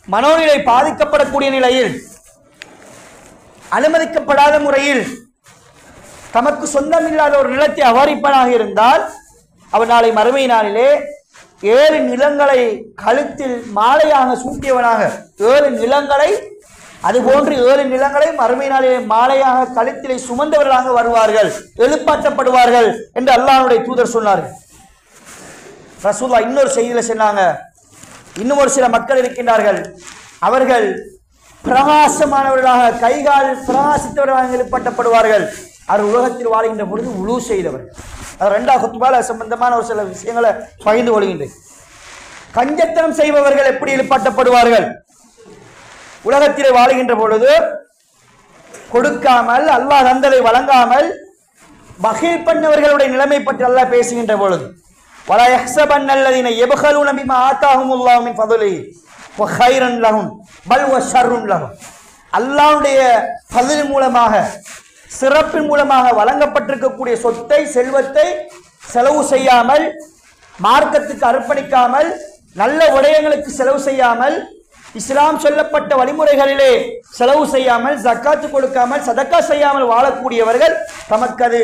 மனோநிலை பாதிக்கப்படக்கூடிய நிலையில் அனுமதிக்கப்படாத முறையில் தமக்கு சொந்தமில்லாத ஒரு நிலத்தை அபகரிப்பனாக இருந்தால் அவன் நாளை மறுமை நாளிலே 7 நிலங்களை கழுத்தில் மாலையாக சூட்டியவனாக 7 நிலங்களை அதுபோன்று 7 நிலங்களை மறுமை நாளிலே மாலையாக கழுத்திலே சுமந்தவர்களாக வருவார்கள், எழுப்பாட்டப்படுவார்கள் என்று அல்லாஹ்வுடைய தூதர் சொன்னார்கள். ரசூலுல்லாஹ் இன்னொரு செய்தியில சொன்னாங்க, இன்னும் ஒரு சில மக்கள் இருக்கின்றார்கள், அவர்கள் பிரகாசமானவர்களாக கைகால் பிரகாசித்தவர்களாக எழுப்பாட்டப்படுவார்கள். அவர் உலகத்தில் வாழ்கின்ற பொழுது உழு செய்தவர்கள். அது 2வது குத்பால சம்பந்தமான ஒரு சில விஷயங்களை பகிர்ந்து கொள்கின்றேன். கஞ்சத்தனம் செய்பவர்கள் எப்படி எழுப்பாட்டப்படுவார்கள்? உலகத்திலே வாழுகின்ற பொழுது கொடுக்காமல், அல்லாஹ் தந்ததை வழங்காமல் பகீல் பண்ணவர்களுடைய நிலைமை பற்றி அல்லாஹ் பேசுகின்ற பொழுது வலா யஹ்ஸபன்னல்லதீன யப்கலூன பிமா ஆதாஹுமுல்லாஹு மின் ஃபضலிஹி வ கைரன் லஹும் பல் வ ஷர்ருன் லஹும். அல்லாஹ்வுடைய ஃபضல் மூலமாக, சிறப்பின் மூலமாக வழங்கப்பட்டிருக்கக்கூடிய சொத்தை, செல்வத்தை செலவு செய்யாமல், மார்க்கத்துக்கு அர்ப்பணிக்காமல், நல்ல விடயங்களுக்கு செலவு செய்யாமல், இஸ்லாம் சொல்லப்பட்ட வழிமுறைகளிலே செலவு செய்யாமல், ஜக்காத்து கொடுக்காமல், சதக்கா செய்யாமல் வாழக்கூடியவர்கள், தமக்கு அது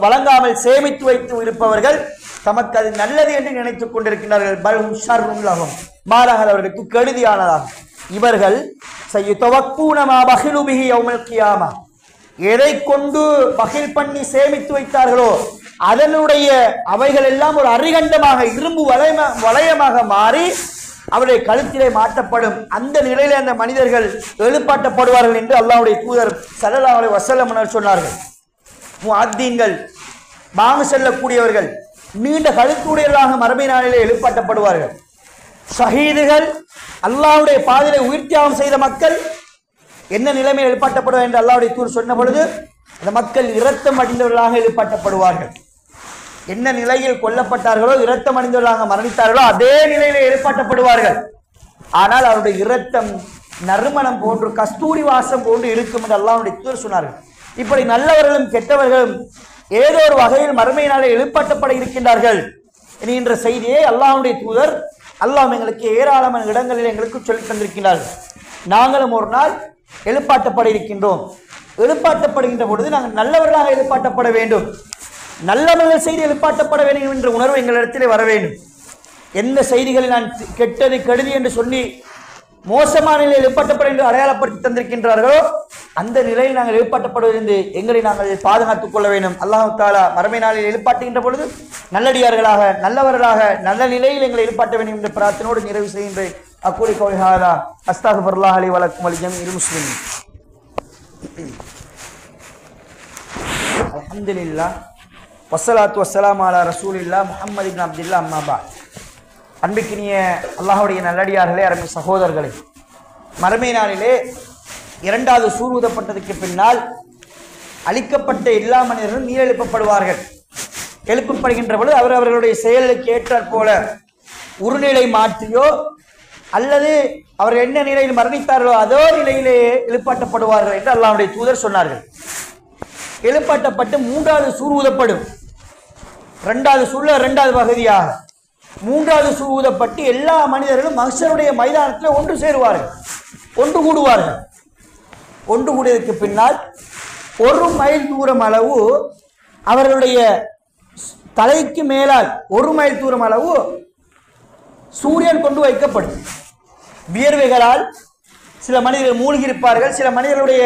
வழங்காமல் சேமித்து வைத்து இருப்பவர்கள் தமக்கு அது நல்லது என்று நினைத்துக் கொண்டிருக்கிறார்கள். பல்ஹும் ஷர்ரும் லஹும், மாறாக அவர்களுக்கு கெடுதியானதாகும். இவர்கள் சய்யுதவக்கூன மா பகிலு பிஹி யௌமல் கியாமா, எதை கொண்டு பகில் பண்ணி சேமித்து வைத்தார்களோ அதனுடைய அவைகள் எல்லாம் ஒரு அரிகண்டமாக, இரும்பு வளையமாக மாறி அவருடைய கழுத்திலே மாட்டப்படும். அந்த நிலையிலே அந்த மனிதர்கள் எழுப்பாட்டப்படுவார்கள் என்று அல்லாஹ்வுடைய தூதர் ஸல்லல்லாஹு அலைஹி வஸல்லம் சொன்னார்கள். முஅத்தின்கள், பாங்கு செல்லக்கூடியவர்கள் நீண்ட கழுத்துடையவர்களாக மறுமை நாளிலே எழுப்பாட்டப்படுவார்கள். ஷஹீதுகள், அல்லாஹ்வுடைய பாதையிலே உயிர் தியாகம் செய்த மக்கள் என்ன நிலைமையில் எழுப்பாட்டப்படுவார் என்று அல்லாஹ்வுடைய தூதர் சொன்ன பொழுது அந்த மக்கள் இரத்தம் அடைந்தவர்களாக எழுப்பாட்டப்படுவார்கள். என்ன நிலையில் கொல்லப்பட்டார்களோ, இரத்தம் அடைந்தவர்களாக மரணித்தார்களோ அதே நிலையிலே எழுப்பாட்டப்படுவார்கள். ஆனால் அவருடைய இரத்தம் நறுமணம் போன்று, கஸ்தூரி வாசம் போன்று இருக்கும் என்று அல்லாஹ்வுடைய தூதர் சொன்னார்கள். இப்படி நல்லவர்களும் கெட்டவர்களும் ஏதோ ஒரு வகையில் மறுமை நாளே எழுப்பாட்டப்பட இருக்கின்றார்கள் என்கின்ற செய்தியை அல்லாஹ்வுடைய தூதர் அல்லாஹ் எங்களுக்கு ஏராளமான இடங்களில் எங்களுக்கு சொல்லித் தந்திருக்கிறார்கள். நாங்களும் ஒரு நாள் எழுப்பாட்டப்பட இருக்கின்றோம். எழுப்பாட்டப்படுகின்ற பொழுது நாங்கள் நல்லவர்களாக எழுப்பாட்டப்பட வேண்டும், நல்லவர்கள் செய்தி எழுப்பாட்டப்பட வேண்டும் என்ற உணர்வு எங்களிடத்திலே வர வேண்டும். எந்த செய்திகளை நான் கெட்டது கெடுதி என்று சொல்லி மோசமான நிலையில் எழுப்பப்படும் என்று அடையாளப்படுத்தி தந்திருக்கின்றார்களோ அந்த நிலையில் நாங்கள் எழுப்பப்படுவதிலிருந்து எங்களை நாங்கள் பாதுகாத்துக் கொள்ள வேண்டும். அல்லாஹ் தஆலா மறுமை நாளில் எழுப்பாட்டுகின்ற பொழுது நல்லடியார்களாக நல்லவர்களாக நல்ல நிலையில் எங்களை எழுப்பாட்ட வேண்டும் என்ற பிரார்த்தனையோடு நிறைவு செய்கின்றேன். அக்கூலி கௌலி ஹாதா அஸ்தக்ஃபிருல்லாஹ் லி வ லக்கும் வ லிஜமீஇல் முஸ்லிமீன். அல்ஹம்துலில்லாஹ் வஸ்ஸலாத்து வஸ்ஸலாமு அலா ரசூலில்லாஹ் முஹம்மது இப்னு அப்துல்லாஹ் அம்மா பஅத். அன்பிற்கினிய அல்லாஹ்வுடைய நல்லடியார்களே, அருமை சகோதரர்களே, மறுமை நாளிலே இரண்டாவது சூர் ஊதப்பட்டதுக்கு பின்னால் அழிக்கப்பட்ட எல்லா மனிதர்களும் மீள் எழுப்பப்படுவார்கள். எழுப்பப்படுகின்ற பொழுது அவர்களுடைய செயலுக்கு ஏற்றாற் போல உருநிலை மாற்றியோ அல்லது அவர் என்ன நிலையில் மரணித்தார்களோ அதோ நிலையிலேயே எழுப்பாட்டப்படுவார்கள் என்று அல்லாஹ்வுடைய தூதர் சொன்னார்கள். எழுப்பாட்டப்பட்டு மூன்றாவது சூர் ஊதப்படும். இரண்டாவது சூர்ல இரண்டாவது பகுதியாக மூன்றாவது சூர் ஊதப்பட்டு எல்லா மனிதர்களும் மஹ்ஷருடைய மைதானத்தில் ஒன்று சேருவார்கள், ஒன்று கூடுவார்கள். ஒன்று கூடியதற்கு பின்னால் 1 மைல் தூரம் அளவு அவர்களுடைய தலைக்கு மேலால் 1 மைல் தூரம் அளவு சூரியன் கொண்டு வைக்கப்படும். வியர்வைகளால் சில மனிதர்கள் மூழ்கி இருப்பார்கள், சில மனிதர்களுடைய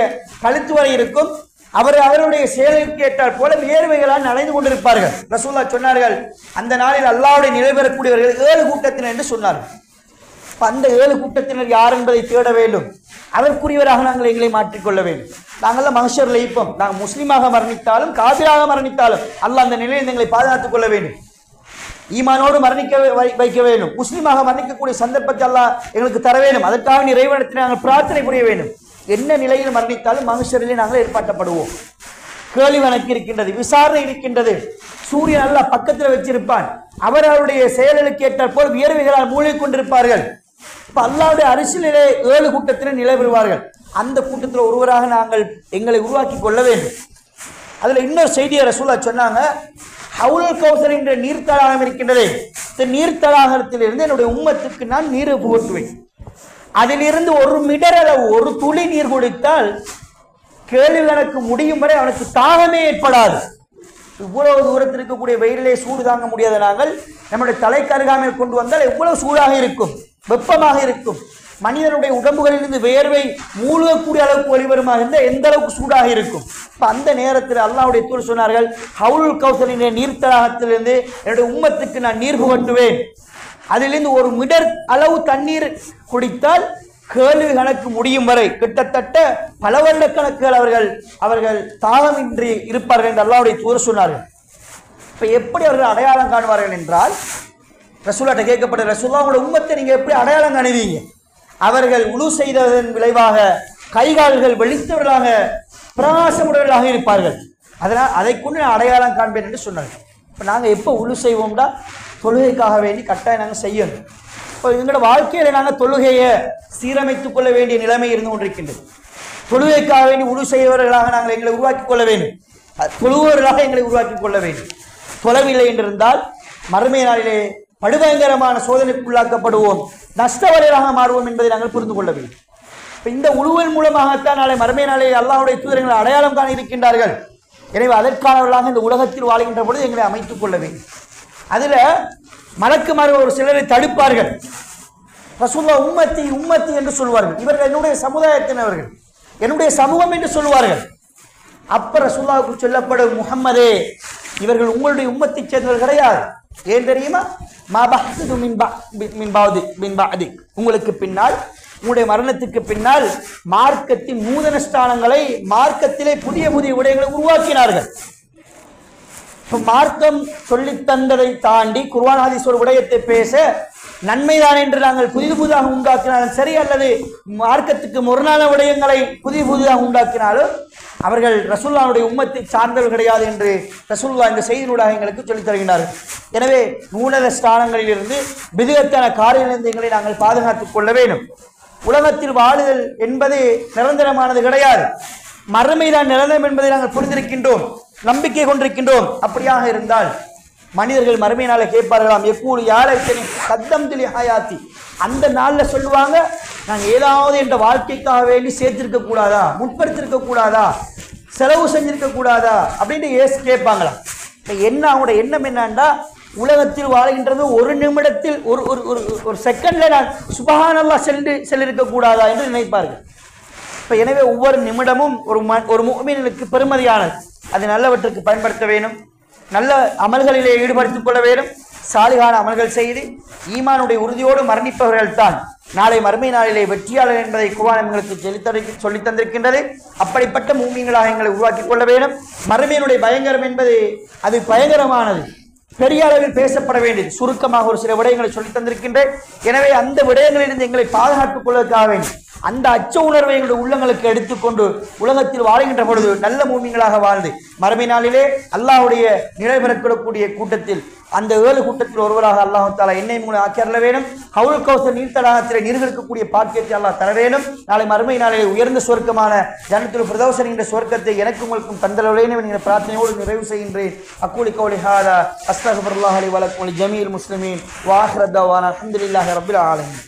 கழுத்து வரை இருக்கும். அவர்களுடைய செயலுக்கு ஏற்றால் போல வியர்வைகளால் நனைந்து கொண்டிருப்பார்கள். ரசூலுல்லாஹ் சொன்னார்கள், அந்த நாளில் அல்லாஹ்வுடைய நிலை பெறக்கூடியவர்கள் 7 கூட்டத்தினர் என்று சொன்னார்கள். அந்த 7 கூட்டத்தினர் யார் என்பதை தேட வேண்டும். அதற்குரியவராக நாங்கள் எங்களை மாற்றிக்கொள்ள வேண்டும். நாங்கள்லாம் மஹ்ஷர்ல இருப்போம். நாங்கள் முஸ்லீமாக மரணித்தாலும் காபிராக மரணித்தாலும் அல்லாஹ் அந்த நிலையில் எங்களை பாதுகாத்துக் கொள்ள வேண்டும். ஈமானோடு மரணிக்க வைக்க வேண்டும். முஸ்லீமாக மரணிக்கக்கூடிய சந்தர்ப்பத்தை அல்லாஹ் எங்களுக்கு தர வேண்டும். அதற்காக இறைவனிடத்தில் நாங்கள் பிரார்த்தனை புரிய வேண்டும். என்ன நிலையில் மரணித்தாலும் மஹ்ஷரிலே நாங்கள் ஏற்பாட்டப்படுவோம். கேள்வி கணக்கு இருக்கின்றது, விசாரணை இருக்கின்றது. சூரியன் அல்லாஹ் பக்கத்தில் வச்சிருப்பான். அவர்களுடைய செயலுக்கு ஏற்றாற் போல் வியர்வைகளால் மூழ்கிக் கொண்டிருப்பார்கள். இப்ப அல்லாஹ்வுடைய அரிசிலே 7 கூட்டத்தினர் நிலை பெறுவார்கள். அந்த கூட்டத்தில் ஒருவராக நாங்கள் எங்களை உருவாக்கி கொள்ள வேண்டும். அதுல இன்னொரு செய்தியை ரசூலுல்லாஹ் சொன்னாங்க, ஹவுலுல் கௌசர் என்ற நீர்த்தடாகம் இருக்கின்றதே, இந்த நீர்த்தடாகத்திலிருந்து என்னுடைய உம்மத்துக்கு நான் நீர் புகட்டுவேன். அதிலிருந்து 1 மிடர் அளவு 1 துளி நீர் குடித்தால் கேள்வி கணக்கு முடியும் வரை அவனுக்கு தாகமே ஏற்படாது. இவ்வளவு தூரத்தில் இருக்கக்கூடிய வெயிலே சூடு தாங்க முடியாத நாங்கள் நம்முடைய தலைக்கு அருகாமையில் கொண்டு வந்தால் எவ்வளவு சூடாக இருக்கும், வெப்பமாக இருக்கும். மனிதனுடைய உடம்புகளிலிருந்து வேர்வை மூழ்கக்கூடிய அளவுக்கு வெளிவருமா இருந்தால் எந்த அளவுக்கு சூடாக இருக்கும். இப்போ அந்த நேரத்தில் அல்லாஹ்வுடைய தூதர் சொன்னார்கள், ஹவுலுல் கௌசரின் நீர்த்தடாகத்திலிருந்து என்னுடைய உம்மத்துக்கு நான் நீர் புகட்டுவேன். அதிலிருந்து 1 மிடர் அளவு தண்ணீர் குடித்தால் கேள்வி கணக்கு முடியும் வரை கிட்டத்தட்ட பல வருட கணக்குகள் அவர்கள் தாகமின்றி இருப்பார்கள் என்று அல்லாஹ்வுடைய தூதர் சொன்னார்கள். இப்ப எப்படி அவர்கள் அடையாளம் காணுவார்கள் என்றால், ரசூலுல்லாஹ்ட்ட கேட்கப்பட்ட, ரசூலுல்லாஹ் உங்களுடைய உம்மத்தை நீங்க எப்படி அடையாளம் காணுவீங்க? அவர்கள் உழு செய்ததன் விளைவாக கைகால்கள் வெளித்தவர்களாக பிரகாசமுடையவர்களாக இருப்பார்கள். அதனால் அதை கொண்டு நான் அடையாளம் காண்பேன் என்று சொன்னார்கள். இப்போ நாங்கள் எப்போ உழு செய்வோம்னா தொழுகைக்காக வேண்டி கட்டாயம் நாங்கள் செய்யணும். இப்போ எங்களோட வாழ்க்கையில் நாங்கள் தொழுகையை சீரமைத்துக் கொள்ள வேண்டிய நிலைமை இருந்து கொண்டிருக்கின்றது. தொழுகைக்காக வேண்டி உழு செய்வர்களாக நாங்கள் எங்களை உருவாக்கி கொள்ள வேண்டும், தொழுவர்களாக எங்களை உருவாக்கி கொள்ள வேண்டும். தொலைவில்லை என்றிருந்தால் மறுமை நாளிலே படுபயங்கரமான சோதனைக்குள்ளாக்கப்படுவோம், நஷ்டவரையாக மாறுவோம் என்பதை நாங்கள் புரிந்து கொள்ள வேண்டும். இப்போ இந்த உழுவல் மூலமாகத்தான் நாளை மறுமை நாளை அல்லாஹ்வுடைய தூதர்கள் அடையாளம் காண இருக்கின்றார்கள். எனவே அதற்கானவர்களாக இந்த உலகத்தில் வாழ்கின்ற பொழுது எங்களை அமைத்துக் கொள்ள வேண்டும். அதுல மலக்குமார்கள் ஒரு சிலரை தடுப்பார்கள். ரசூலுல்லாஹ் உம்மத்தி உம்மத்தி என்று சொல்வார்கள். இவர்கள் என்னுடைய சமுதாயத்தினவர்கள், என்னுடைய சமூகம் என்று சொல்வார்கள். அப்ப ரசூலுல்லாஹ்வுக்கு சொல்லப்படும், முஹம்மதே, இவர்கள் உங்களுடைய உம்மத்தை சேர்ந்தவர்கள் கிடையாது. ஏன் தெரியுமா? மா பஹ்து மின் பஅதி, உங்களுக்கு பின்னால், உங்களுடைய மரணத்துக்கு பின்னால் மார்க்கத்தின் நூதன ஸ்தானங்களை, மார்க்கத்திலே புதிய புதிய விடயங்களை உருவாக்கினார்கள். மார்க்கம் சொல்லி தந்ததை தாண்டி குர்ஆன் ஹதீஸ் ஒரு விடயத்தை பேச நன்மைதான் என்று நாங்கள் புதிது புதிதாக உண்டாக்கினாலும் சரி, அல்லது மார்க்கத்துக்கு முரணான விடயங்களை புதிய புதிதாக உண்டாக்கினாலும் அவர்கள் ரசூலுல்லாஹ்வுடைய உம்மத்தை சார்ந்தவர்கள் கிடையாது என்று ரசூலுல்லாஹ் இந்த செய்தியூடாக எங்களுக்கு சொல்லித் தருகிறார்கள். எனவே நூதன ஸ்தானங்களிலிருந்து பிதுஅத்தான காரியங்களிலிருந்து எங்களை நாங்கள் பாதுகாத்துக் கொள்ள வேண்டும். உலகத்தில் வாழுதல் என்பது நிரந்தரமானது கிடையாது. மறுமைதான் நிரந்தரம் என்பதை நாங்கள் புரிந்திருக்கின்றோம், நம்பிக்கை கொண்டிருக்கின்றோம். அப்படியாக இருந்தால் மனிதர்கள் மறுமை நாளை கேட்பார்களாம், எக்கூலு யாழைத்தனி கத்தம் திலி ஹயாத்தி, அந்த நாளில் சொல்லுவாங்க, நாங்கள் ஏதாவது என்ற வாழ்க்கைக்காக வேண்டி சேர்த்திருக்க கூடாதா, முற்படுத்திருக்க கூடாதா, செலவு செஞ்சிருக்க கூடாதா அப்படின்னு கேட்பாங்களா. என்ன அவங்களோட எண்ணம் என்னன்னா, உலகத்தில் வாழ்கின்றது ஒரு நிமிடத்தில் ஒரு ஒரு ஒரு ஒரு செகண்ட்ல நான் சுப்ஹானல்லாஹ் செல்லிருக்க கூடாதா என்று நினைப்பார்கள். இப்போ எனவே ஒவ்வொரு நிமிடமும் ஒரு முஃமினுக்கு பெருமதியானது. அது நல்லவற்றுக்கு பயன்படுத்த வேண்டும், நல்ல அமல்களிலே ஈடுபடுத்திக் கொள்ள வேண்டும். சாலிகான அமல்கள் செய்து ஈமானுடைய உறுதியோடு மரணிப்பவர்கள் தான் நாளை மறுமை நாளிலே வெற்றியாளர் என்பதை குர்ஆன் எங்களுக்கு சொல்லித் தந்திருக்கின்றது. அப்படிப்பட்ட மூமின்களாக எங்களை உருவாக்கி கொள்ள வேண்டும். மறுமையினுடைய பயங்கரம் என்பது அது பயங்கரமானது, பெரிய அளவில் பேசப்பட வேண்டியது. சுருக்கமாக ஒரு சில விடயங்களை சொல்லித் தந்திருக்கின்றேன். எனவே அந்த விடயங்களிலிருந்து எங்களை பாதுகாத்துக் கொள்வதற்காக வேண்டும் அந்த அச்ச உணர்வை எங்களுடைய உள்ளங்களுக்கு எடுத்துக்கொண்டு உலகத்தில் வாழ்கின்ற பொழுது நல்ல மூமின்களாக வாழ்ந்து மறுமை நாளிலே அல்லாஹ்வுடைய நிலை பெறக்கூடிய கூட்டத்தில் அந்த 7 கூட்டத்தில் ஒருவராக அல்லாஹ் தஆலா என்னை மூலம் ஆக்கியருள வேண்டும். ஹவுல் கௌசர் நீர்த்தடாகத்திலே நீர்களுக்கக்கூடிய பாக்கியத்தை அல்லாஹ் தர வேண்டும். நாளை மறுமை நாளிலே உயர்ந்த சொர்க்கமான ஜன்னத்துல் ஃபிர்தௌஸ் என்கிற சொர்க்கத்தை எனக்கு உங்களுக்கும் தந்தருளேன் என்கிற பிரார்த்தனையோடு நிறைவு செய்கின்றேன். அக்கூலி கௌலி ஹாதா அஸ்தக்ஃபிருல்லாஹி லி வ லக்கும் வ லிஜமீஇல் முஸ்லிமீன் வ ஆகிரு தஅவானா அல்ஹம்துலில்லாஹி ரப்பில் ஆலமீன்.